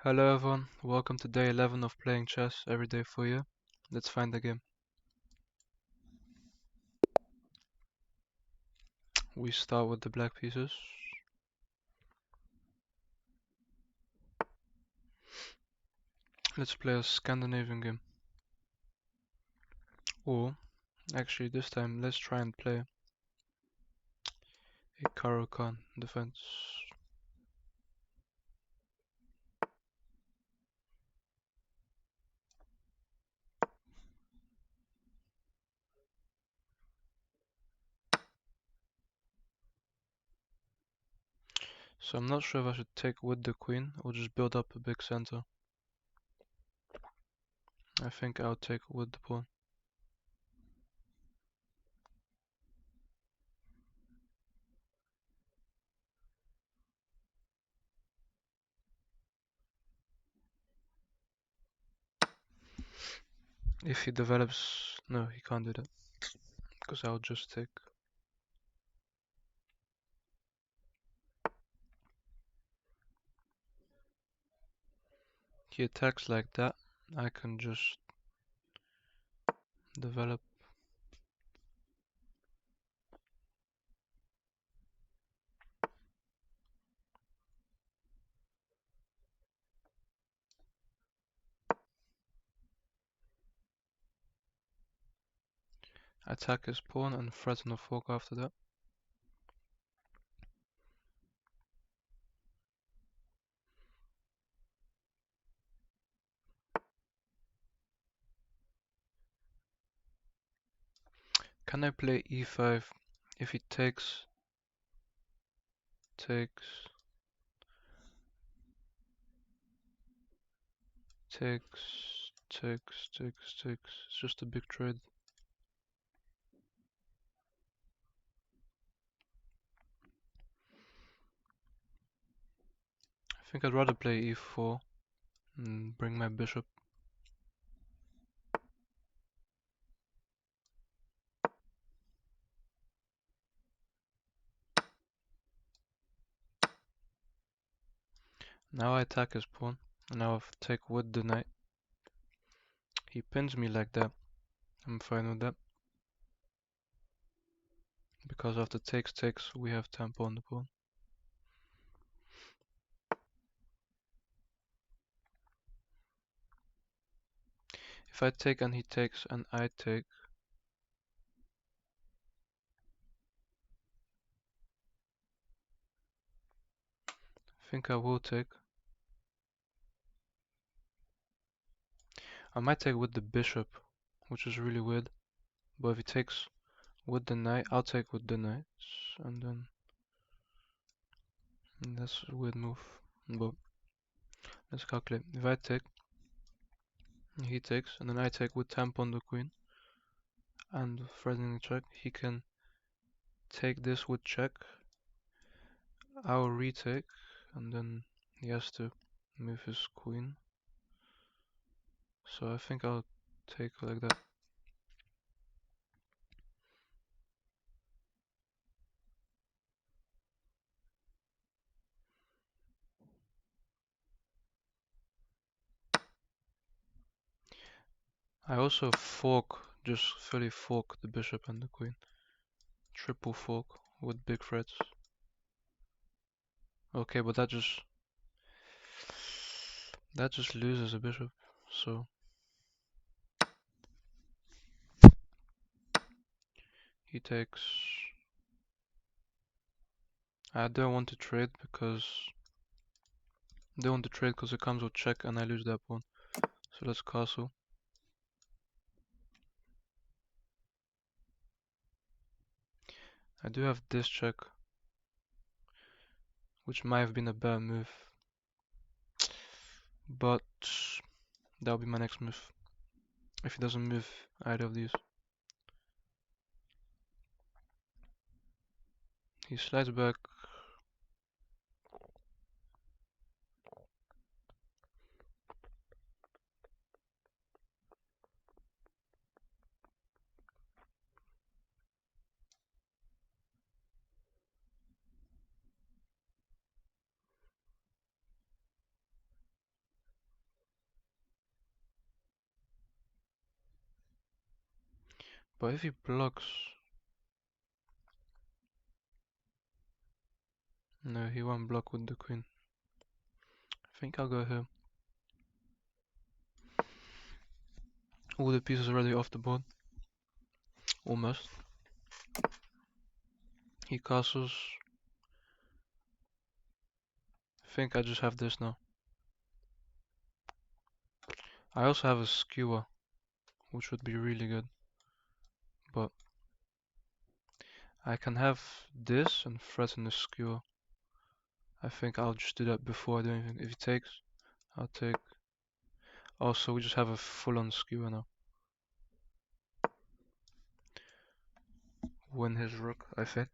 Hello everyone, welcome to day 11 of playing chess every day for you. Let's find the game. We start with the black pieces. Let's play a Scandinavian game. Or, actually this time, let's try and play a Caro-Kann defense. So I'm not sure if I should take with the queen or just build up a big center. I think I'll take with the pawn. If he develops... no, he can't do that. Because I'll just take. He attacks like that, I can just develop. Attack his pawn and threaten a fork after that. Can I play e5 if he takes, takes, takes? It's just a big trade. I think I'd rather play e4 and bring my bishop. Now I attack his pawn, and now I take with the knight. He pins me like that. I'm fine with that. Because after takes, we have tempo on the pawn. If I take and he takes and I take, I think I will take. I might take with the bishop, which is really weird. But if he takes with the knight, I'll take with the knight, and then that's a weird move. But let's calculate. If I take, he takes, and then I take with tempo on the queen, and threatening the check, he can take this with check. I'll retake, and then he has to move his queen. So I think I'll take like that. I also fork, just fully fork the bishop and the queen. Triple fork with big threats. Okay, but that just loses a bishop, so he takes. I don't want to trade because it comes with check and I lose that pawn. So let's castle. I do have this check, which might have been a bad move, but that'll be my next move. If he doesn't move either of these. He slides back. But if he blocks... No, he won't block with the queen. I think I'll go here. All the pieces already off the board. Almost. He castles. I think I just have this now. I also have a skewer, which would be really good. But I can have this and threaten the skewer. I think I'll just do that before I do anything. If he takes, I'll take. Also, we just have a full-on skewer now. Win his rook, I think.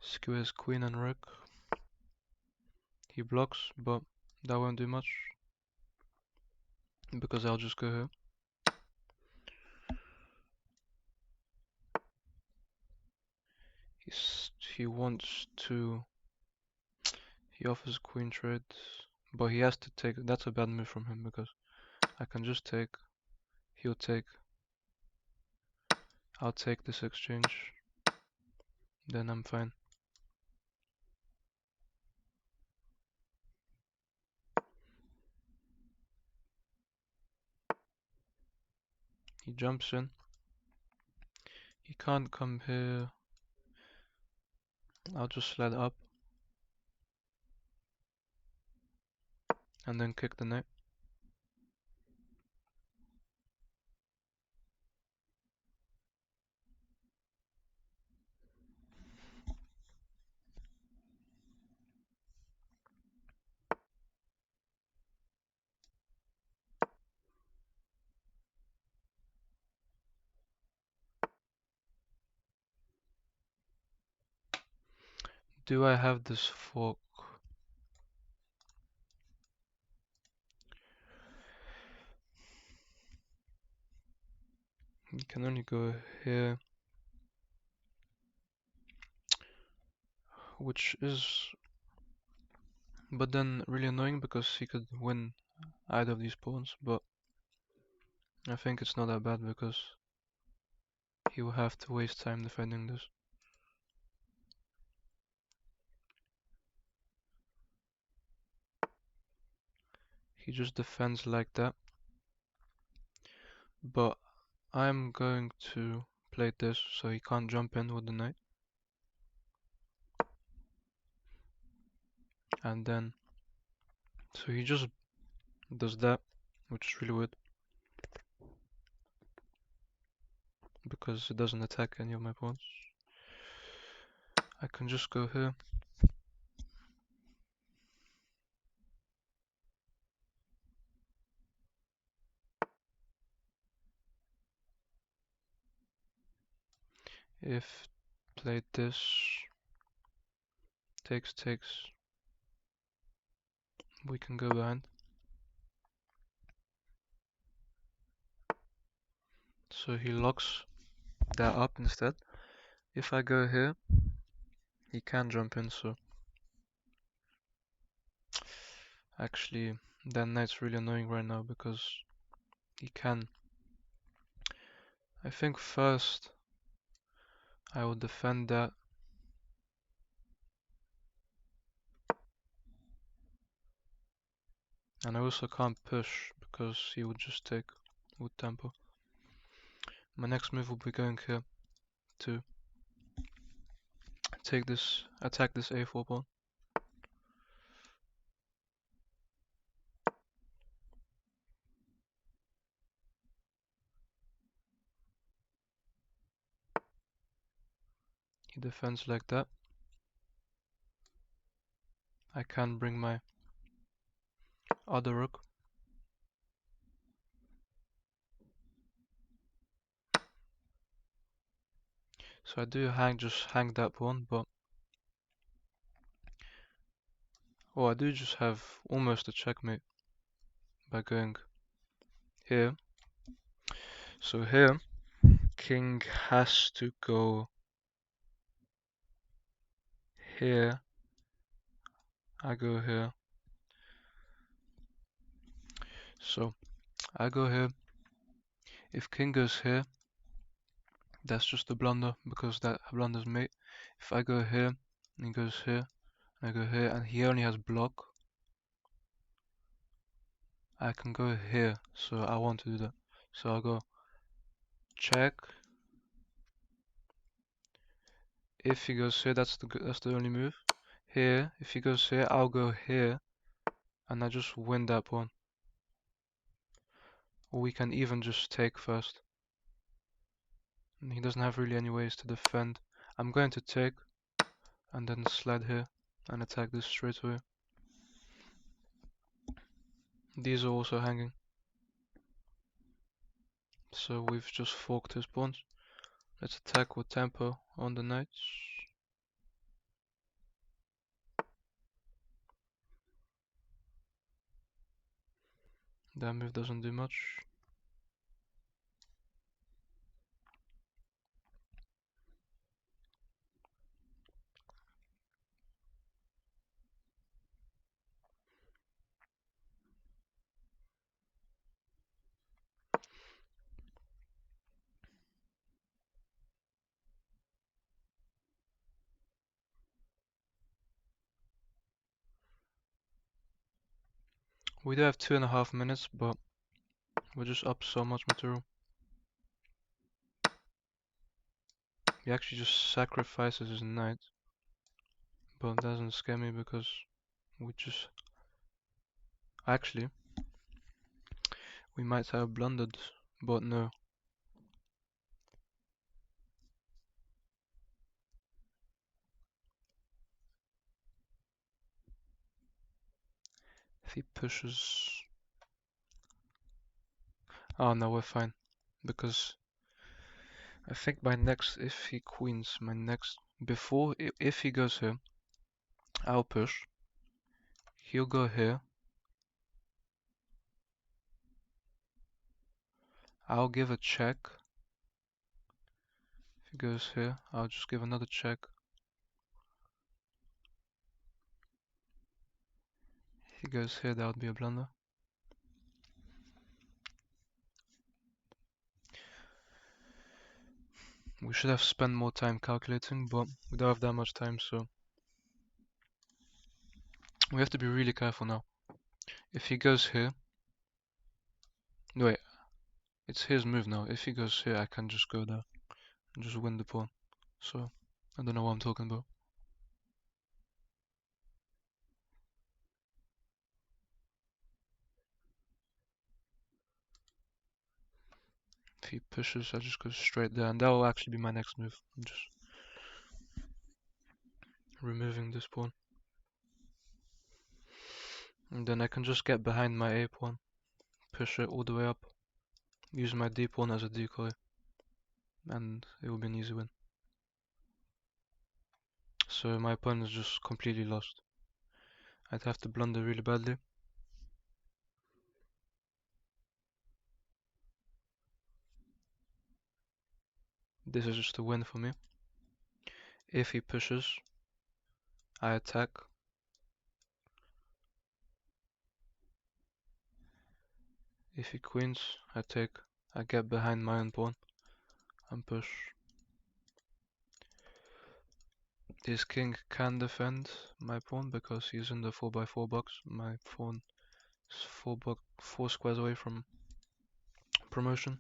Skewers queen and rook. He blocks, but that won't do much. Because I'll just go here. He wants to... He offers queen trade, but he has to take... That's a bad move from him because I can just take... He'll take... I'll take this exchange. Then I'm fine. He jumps in. He can't come here. I'll just slide up. And then kick the knight. Do I have this fork? You can only go here. Which is... But then really annoying because he could win either of these pawns, but I think it's not that bad because he will have to waste time defending this. He just defends like that. But I'm going to play this so he can't jump in with the knight. And then, so he just does that, which is really weird. Because it doesn't attack any of my pawns. I can just go here. If played this, takes, we can go behind. So he locks that up instead. If I go here, he can jump in, so actually that knight's really annoying right now because he can. I think first I will defend that. And I also can't push because he would just take with tempo. My next move will be going here to take this, attack this a4 pawn. He defends like that. I can bring my other rook. So I do just hang that pawn, but oh, I do just have almost a checkmate by going here. So here, king has to go here, I go here. So I go here. If king goes here, that's just a blunder because that blunders mate. If I go here, and he goes here, and I go here, and he only has block, I can go here. So I want to do that. So I'll go check. If he goes here, that's the only move. Here, if he goes here, I'll go here, and I just win that pawn. Or we can even just take first. And he doesn't have really any ways to defend. I'm going to take, and then slide here, and attack this straight away. These are also hanging. So we've just forked his pawns. Let's attack with tempo on the knights. That move doesn't do much. We do have 2.5 minutes, but we're just up so much material. He actually just sacrifices his knight, but it doesn't scare me because we just... Actually, we might have blundered, but no. If he pushes... Oh no, we're fine. Because I think my next, if he queens, my next... Before, if he goes here, I'll push. He'll go here. I'll give a check. If he goes here, I'll just give another check. If he goes here, that would be a blunder. We should have spent more time calculating, but we don't have that much time, so we have to be really careful now. If he goes here, wait, it's his move now. If he goes here, I can just go there and just win the pawn. So I don't know what I'm talking about. If he pushes, I just go straight there, and that will actually be my next move. I'm just removing this pawn. And then I can just get behind my A pawn, push it all the way up, use my D pawn as a decoy, and it will be an easy win. So my opponent is just completely lost. I'd have to blunder really badly. This is just a win for me. If he pushes, I attack. If he queens, I take. I get behind my own pawn and push. This king can defend my pawn because he's in the 4x4 box. My pawn is 4 squares away from promotion.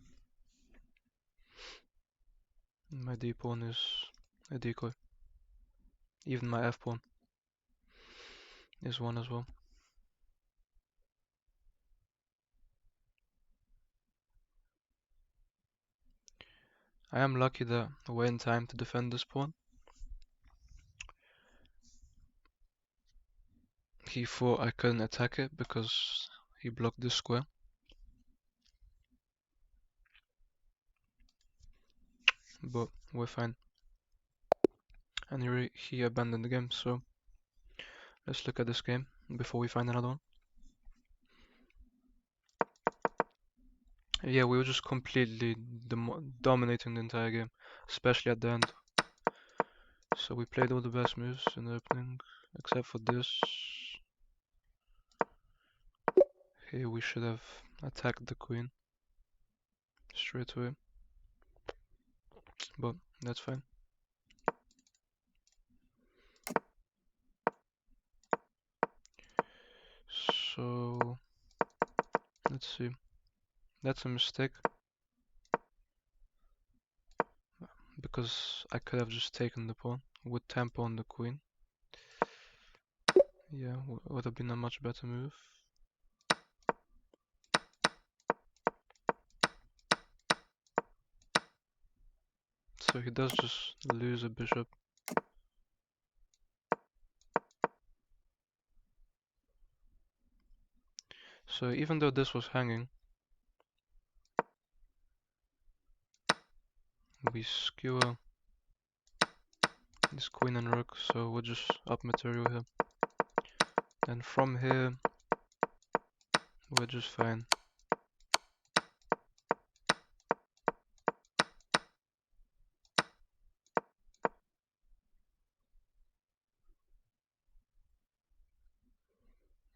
My D pawn is a decoy. Even my F pawn is one as well. I am lucky that we're in time to defend this pawn. He thought I couldn't attack it because he blocked this square. But we're fine. And he abandoned the game, so let's look at this game before we find another one. Yeah, we were just completely dominating the entire game, especially at the end. So we played all the best moves in the opening, except for this. Here we should have attacked the queen straight away, but that's fine. So let's see. That's a mistake because I could have just taken the pawn with tempo on the queen. Yeah, would have been a much better move. So he does just lose a bishop. So even though this was hanging, we skewer this queen and rook, so we're just up material here. And from here, we're just fine.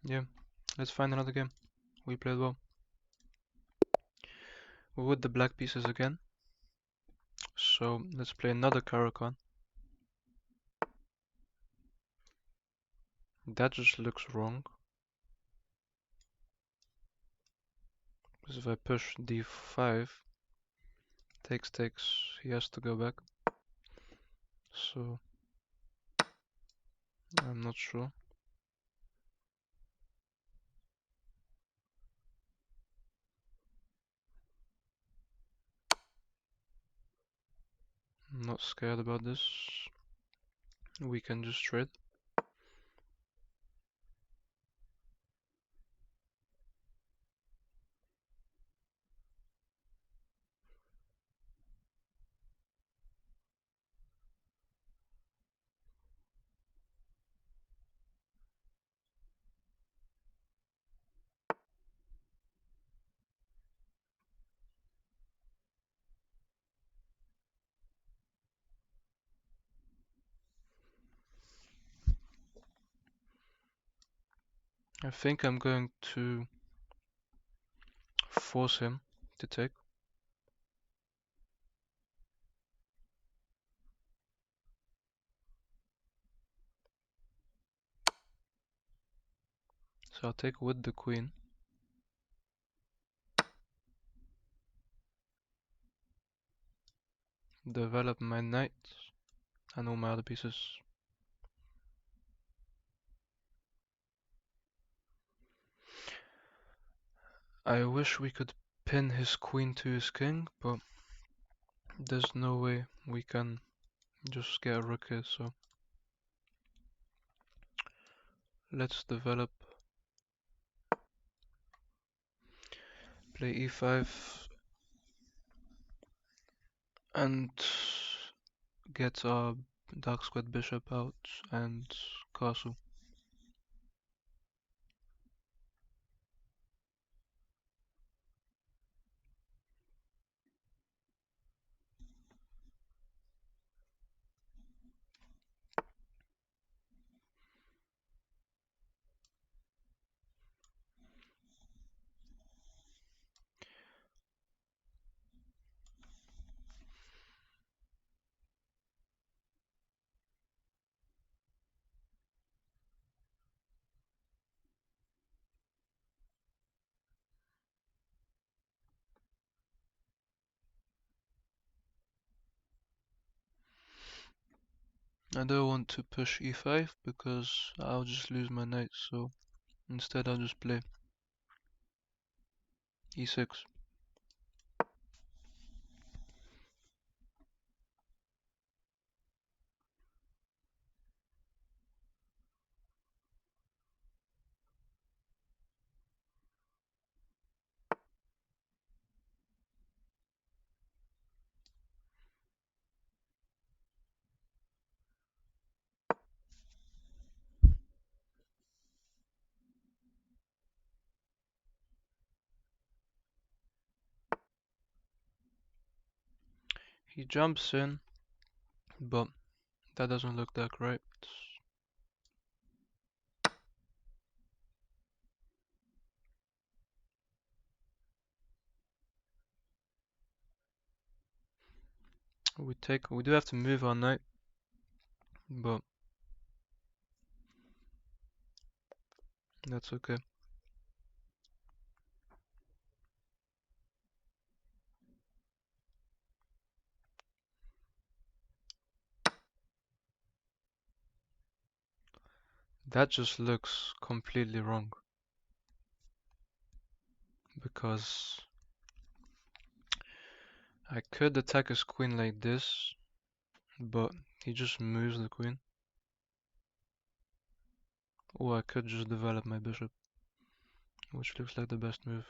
Yeah, let's find another game. We played well. We're with the black pieces again. So let's play another Caro-Kann. That just looks wrong. Because if I push d5, takes, he has to go back. So I'm not sure. I'm not scared about this. We can just trade. I think I'm going to force him to take. So I'll take with the queen. Develop my knight and all my other pieces. I wish we could pin his queen to his king, but there's no way we can just get a rook here, so let's develop. Play e5 and get our dark squared bishop out and castle. I don't want to push e5 because I'll just lose my knight, so instead I'll just play e6. He jumps in, but That doesn't look that great. We do have to move our knight, but that's okay. That just looks completely wrong. Because I could attack his queen like this, but he just moves the queen. Or I could just develop my bishop, which looks like the best move.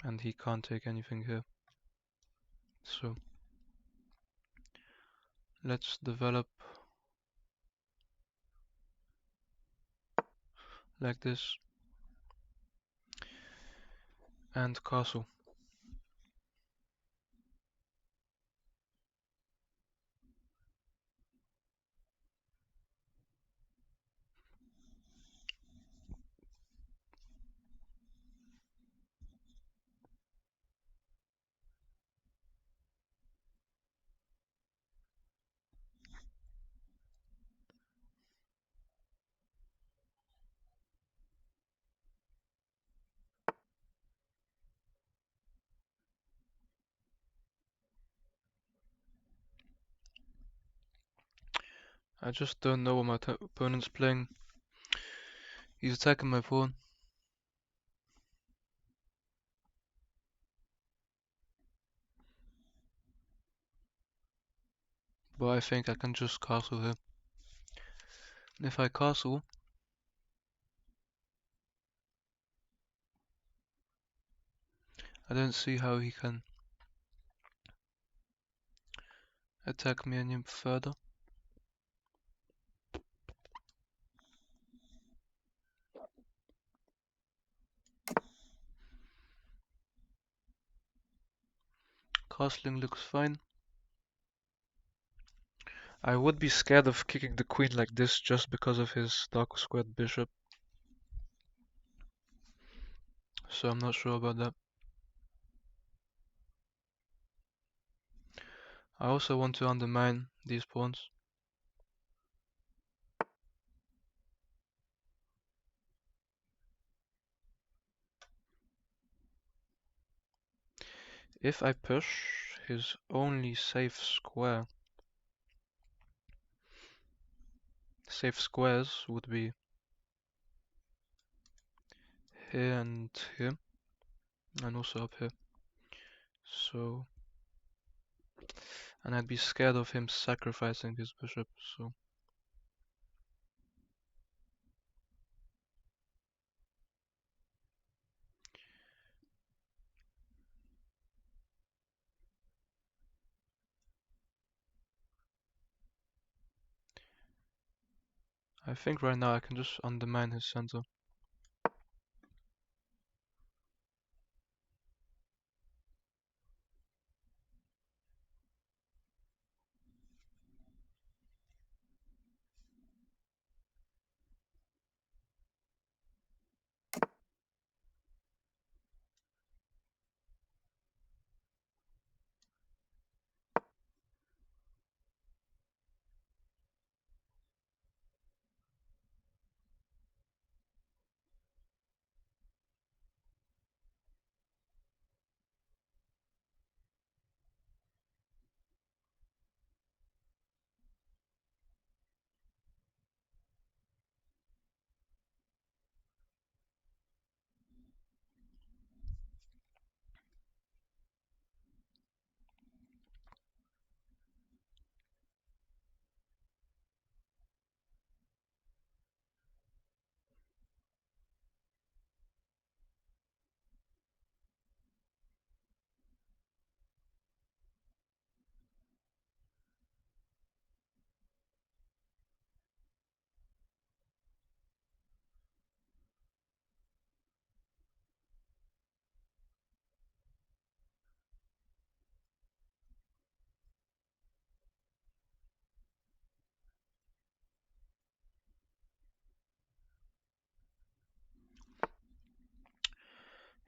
And he can't take anything here. So let's develop like this and castle. I just don't know what my opponent's playing. He's attacking my pawn. But I think I can just castle here. And if I castle, I don't see how he can attack me any further. Castling looks fine. I would be scared of kicking the queen like this just because of his dark squared bishop. So I'm not sure about that. I also want to undermine these pawns. If I push, his only safe squares would be here and here, and also up here. So, and I'd be scared of him sacrificing his bishop, so. I think right now I can just undermine his center.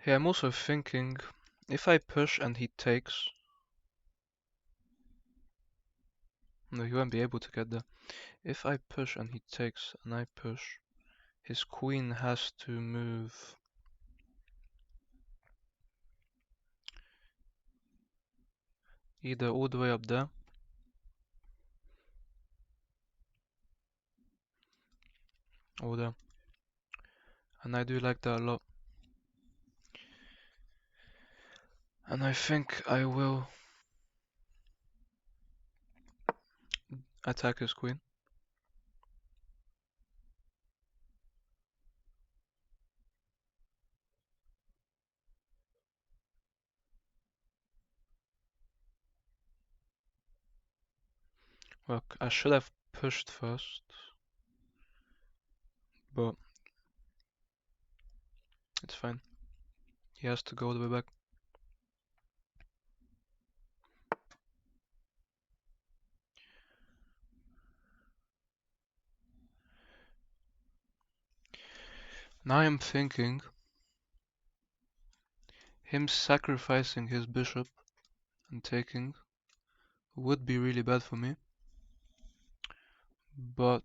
Yeah, I'm also thinking, if I push and he takes... No, he won't be able to get there. If I push and he takes and I push, his queen has to move either all the way up there or there. And I do like that a lot. And I think I will attack his queen. Look, I should have pushed first, but it's fine. He has to go all the way back. Now I'm thinking him sacrificing his bishop and taking would be really bad for me, but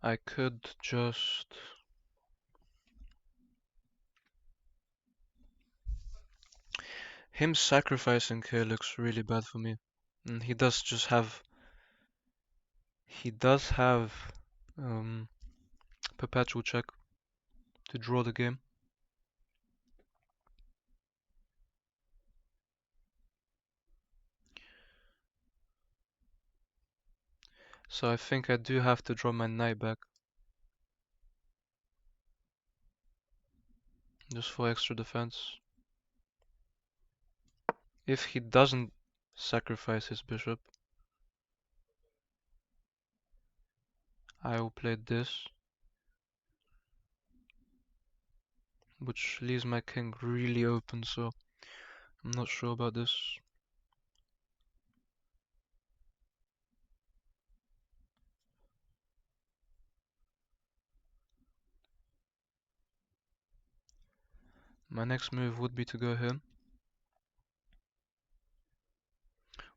I could just... Him sacrificing here looks really bad for me. And he does just have... He does have perpetual check to draw the game. So I think I do have to draw my knight back. Just for extra defense. If he doesn't sacrifice his bishop, I will play this, which leaves my king really open, so I'm not sure about this. My next move would be to go here.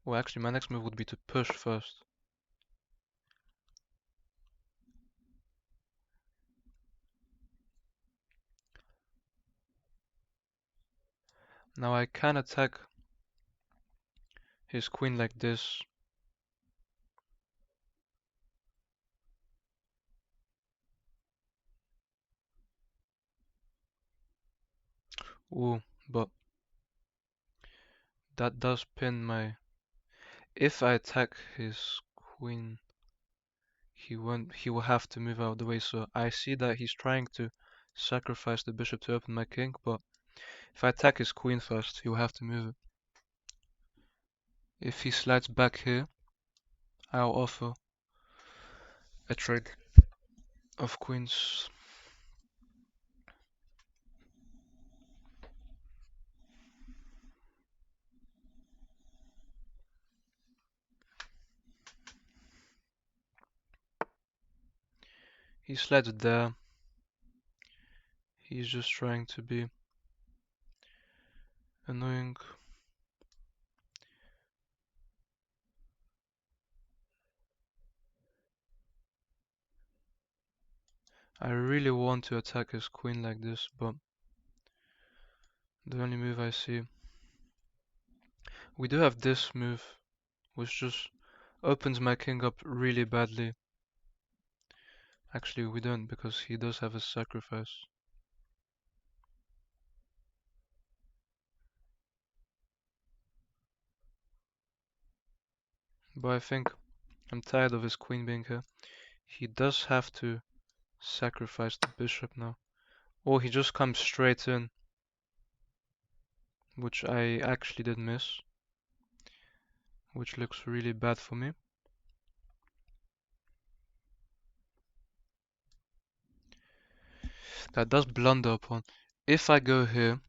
Well, actually, my next move would be to push first. Now I can attack his queen like this. Ooh, but that does pin my... If I attack his queen, he will have to move out of the way, so I see that he's trying to sacrifice the bishop to open my king, but if I attack his queen first, he will have to move it. If he slides back here, I'll offer a trade of queens. He slides there. He's just trying to be annoying. I really want to attack his queen like this, but the only move I see... We do have this move, which just opens my king up really badly. Actually, we don't, because he does have a sacrifice. But I think I'm tired of his queen being here. He does have to sacrifice the bishop now. Or he just comes straight in, which I actually did miss, which looks really bad for me. That does blunder upon. If I go here,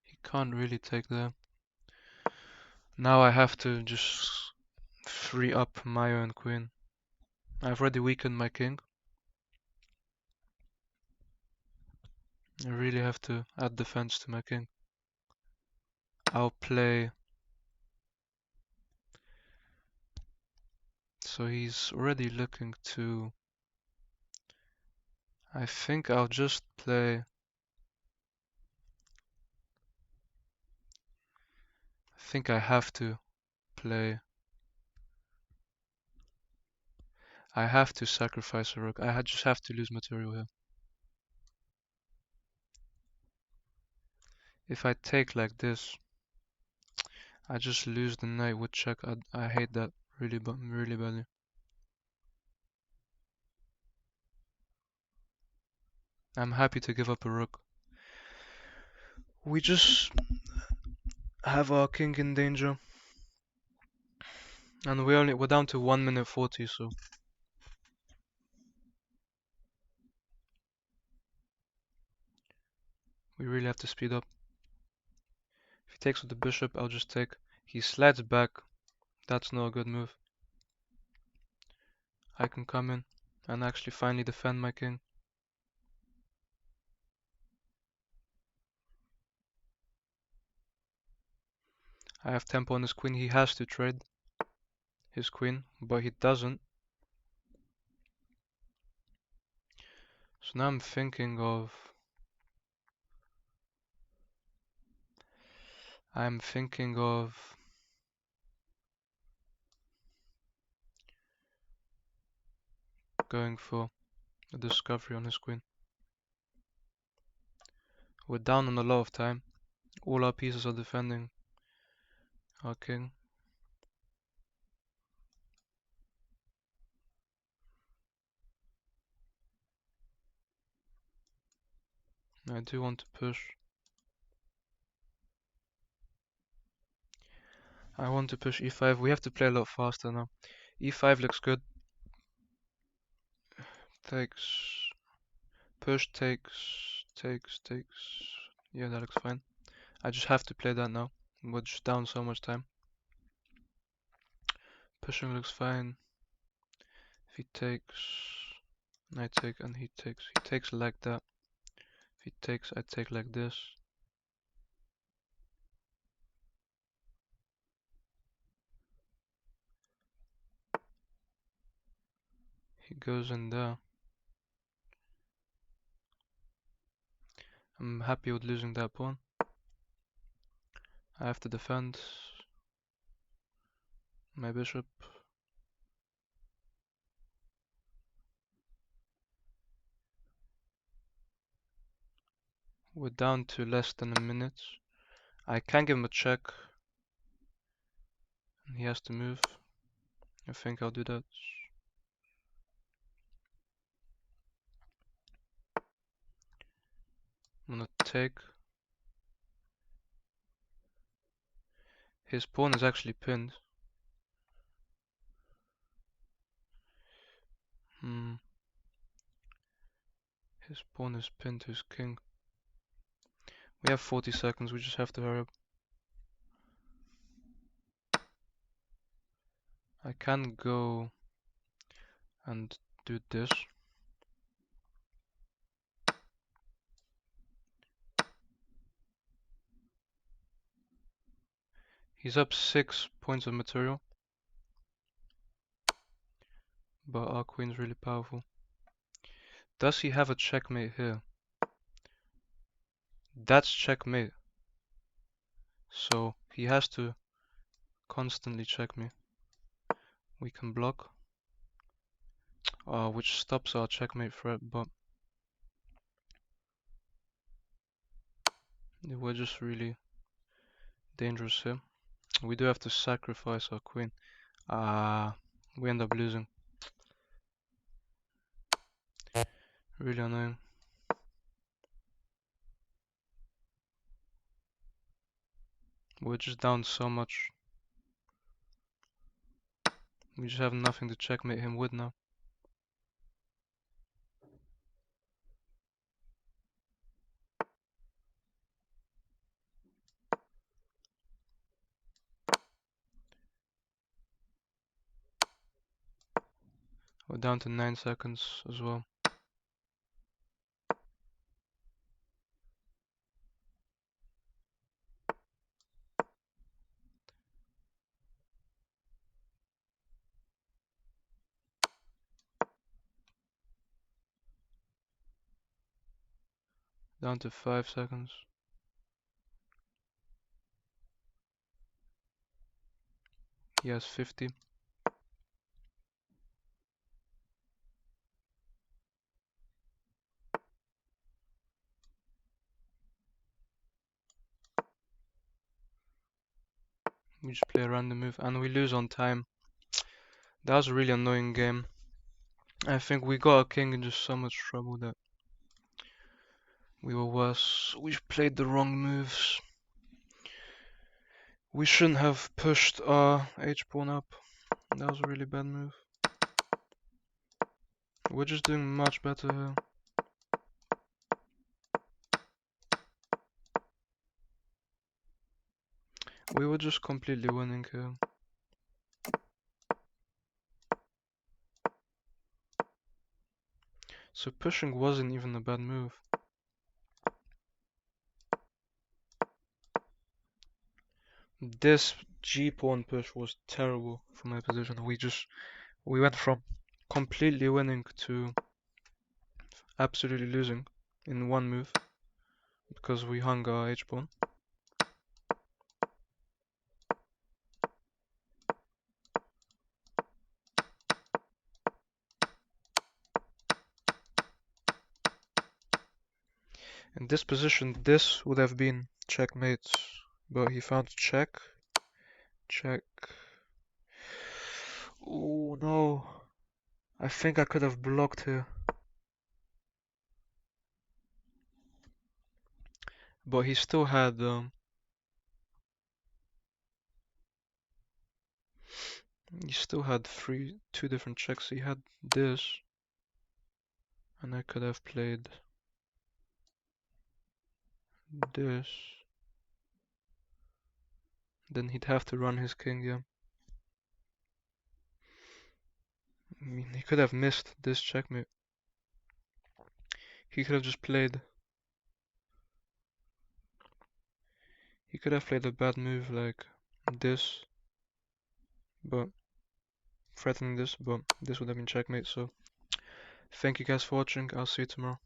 he can't really take there. Now I have to just free up my own queen. I've already weakened my king. I really have to add defense to my king. I'll play. So he's already looking to. I think I'll just play. I think I have to play. I have to sacrifice a rook. Just have to lose material here. If I take like this, I just lose the knight with check. I hate that really badly. I'm happy to give up a rook. We just have our king in danger. And we're down to 1 minute 40, so we really have to speed up. If he takes with the bishop, I'll just take. He slides back. That's not a good move. I can come in and actually finally defend my king. I have tempo on his queen. He has to trade his queen, but he doesn't. So now I'm thinking of going for a discovery on his queen. We're down on a lot of time. All our pieces are defending our king. I do want to push. I want to push e5. We have to play a lot faster now. e5 looks good. Takes. Push takes. Yeah, that looks fine. I just have to play that now. We're just down so much time. Pushing looks fine. If he takes, I take, and he takes. He takes like that. If he takes, I take like this. He goes in there. I'm happy with losing that pawn. I have to defend my bishop. We're down to less than a minute. I can give him a check. And he has to move. I think I'll do that. I'm gonna take. His pawn is actually pinned. His pawn is pinned to his king. We have 40 seconds, we just have to hurry up. I can go and do this. He's up 6 points of material. But our queen's really powerful. Does he have a checkmate here? That's checkmate. So he has to constantly check me. We can block. Which stops our checkmate threat, but we're just really dangerous here. We do have to sacrifice our queen. We end up losing. Really annoying. We're just down so much. We just have nothing to checkmate him with now. We're down to 9 seconds as well. Down to 5 seconds. He has 50. We just play a random move and we lose on time. That was a really annoying game. I think we got a king in just so much trouble that we were worse. We played the wrong moves. We shouldn't have pushed our h-pawn up. That was a really bad move. We're just doing much better here. We were just completely winning here. So pushing wasn't even a bad move. This g-pawn push was terrible for my position. We went from completely winning to absolutely losing in one move because we hung our h-pawn. In this position, this would have been checkmate, but he found check. Check. Oh no. I think I could have blocked here. But he still had two different checks. He had this, and I could have played this. Then he'd have to run his king, yeah. I mean, he could have missed this checkmate. He could have just played. He could have played a bad move like this, but threatening this, but this would have been checkmate. So, thank you guys for watching. I'll see you tomorrow.